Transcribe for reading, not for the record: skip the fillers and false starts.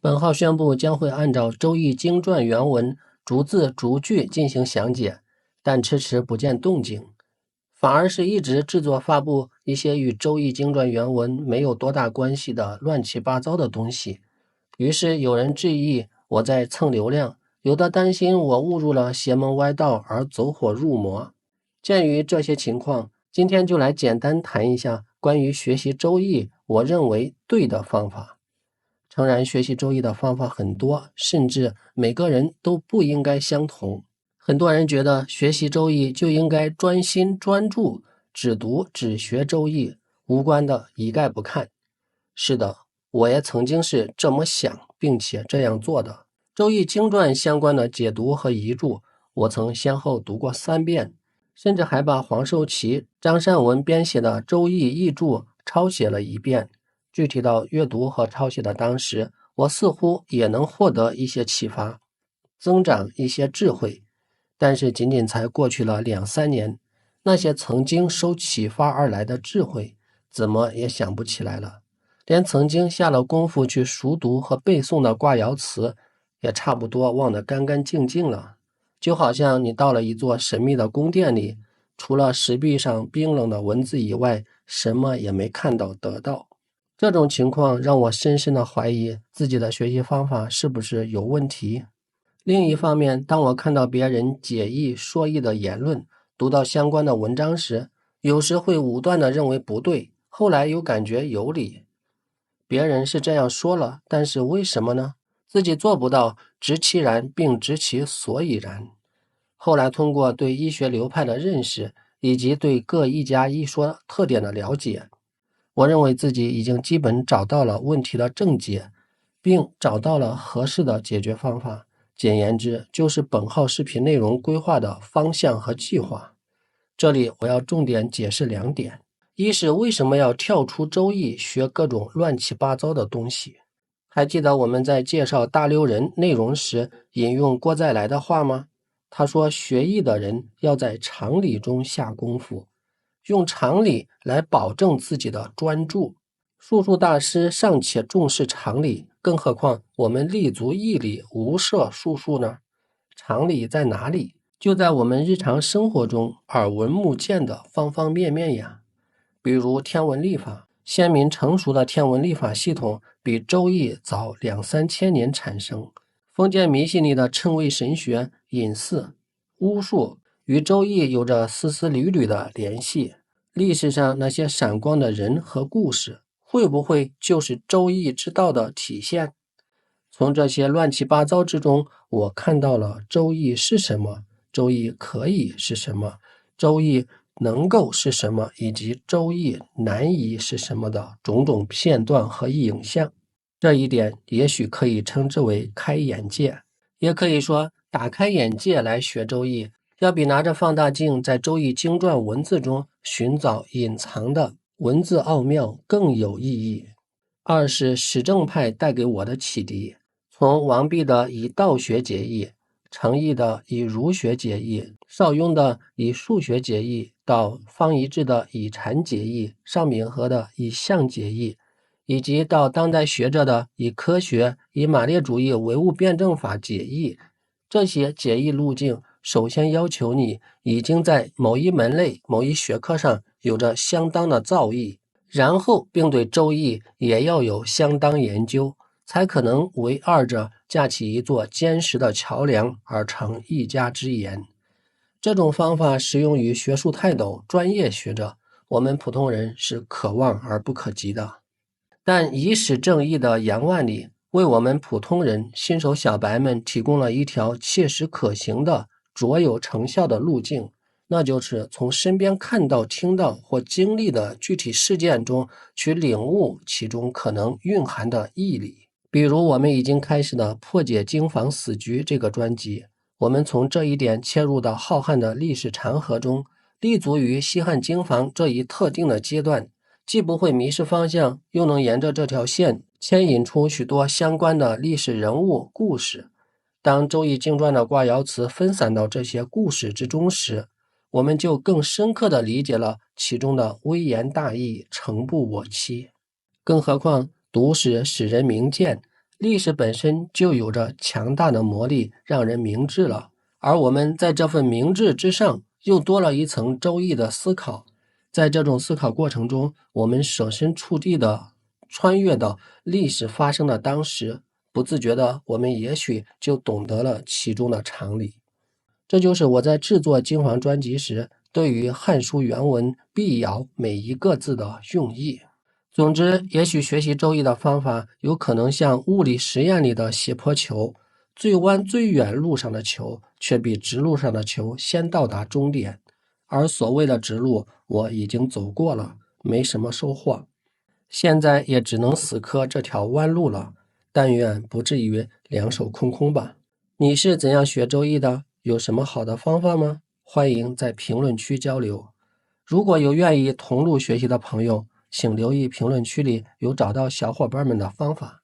本号宣布将会按照《周易》经传原文逐字逐句进行详解，但迟迟不见动静，反而是一直制作发布一些与《周易》经传原文没有多大关系的乱七八糟的东西。于是有人质疑我在蹭流量，有的担心我误入了邪门歪道而走火入魔。鉴于这些情况，今天就来简单谈一下关于学习周易我认为对的方法。诚然，学习周易的方法很多，甚至每个人都不应该相同。很多人觉得学习周易就应该专心专注，只读只学周易，无关的一概不看。是的，我也曾经是这么想并且这样做的。周易经传相关的解读和遗著，我曾先后读过3遍，甚至还把黄寿祺、张善文编写的周易译著抄写了1遍。具体到阅读和抄写的当时，我似乎也能获得一些启发，增长一些智慧。但是仅仅才过去了2-3年，那些曾经受启发而来的智慧，怎么也想不起来了。连曾经下了功夫去熟读和背诵的卦爻辞，也差不多忘得干干净净了。就好像你到了一座神秘的宫殿里，除了石壁上冰冷的文字以外，什么也没看到得到。这种情况让我深深的怀疑自己的学习方法是不是有问题。另一方面，当我看到别人解译说译的言论，读到相关的文章时，有时会武断地认为不对，后来又感觉有理。别人是这样说了，但是为什么呢？自己做不到知其然并知其所以然。后来通过对医学流派的认识，以及对各一家一说特点的了解，我认为自己已经基本找到了问题的症结，并找到了合适的解决方法。简言之，就是本号视频内容规划的方向和计划。这里我要重点解释2点。一是为什么要跳出周易学各种乱七八糟的东西。还记得我们在介绍大溜人内容时引用郭再来的话吗？他说学艺的人要在常理中下功夫，用常理来保证自己的专注。术数大师尚且重视常理，更何况我们立足义理，无涉术数呢？常理在哪里？就在我们日常生活中耳闻目见的方方面面呀。比如天文历法，先民成熟的天文历法系统比周易早2-3千年产生。封建迷信里的谶纬神学、隐士、巫术与周易有着丝丝缕缕的联系。历史上那些闪光的人和故事，会不会就是周易之道的体现？从这些乱七八糟之中，我看到了周易是什么，周易可以是什么，周易能够是什么，以及周易难以是什么的种种片段和影像。这一点也许可以称之为开眼界，也可以说打开眼界来学周易，要比拿着放大镜在周易经传文字中寻找隐藏的文字奥妙更有意义。二是实证派带给我的启迪，从王弼的以道学解易，程颐的以儒学解易，邵雍的以数学解易，到方仪志的以禅解易，邵敏和的以象解易，以及到当代学者的以科学、以马列主义唯物辩证法解易。这些解易路径首先要求你已经在某一门类、某一学科上有着相当的造诣，然后并对周易也要有相当研究，才可能为二者架起一座坚实的桥梁而成一家之言。这种方法适用于学术泰斗、专业学者，我们普通人是可望而不可及的。但以史正义的杨万里为我们普通人、新手小白们提供了一条切实可行的、卓有成效的路径，那就是从身边看到、听到或经历的具体事件中去领悟其中可能蕴含的义理。比如我们已经开始的破解经房死局这个专辑，我们从这一点切入到浩瀚的历史长河中，立足于西汉经房这一特定的阶段，既不会迷失方向，又能沿着这条线牵引出许多相关的历史人物故事。当周易经传的卦爻辞分散到这些故事之中时，我们就更深刻地理解了其中的微言大义，诚不我欺。更何况读史使人明鉴，历史本身就有着强大的魔力，让人明智了。而我们在这份明智之上，又多了一层周易的思考。在这种思考过程中，我们设身处地的穿越到历史发生的当时，不自觉的，我们也许就懂得了其中的常理。这就是我在制作经黄专辑时，对于汉书原文必爻每一个字的用意。总之，也许学习周易的方法有可能像物理实验里的斜坡球，最弯最远路上的球，却比直路上的球先到达终点。而所谓的直路，我已经走过了，没什么收获。现在也只能死磕这条弯路了，但愿不至于两手空空吧。你是怎样学周易的？有什么好的方法吗？欢迎在评论区交流。如果有愿意同路学习的朋友，请留意评论区里有找到小伙伴们的方法。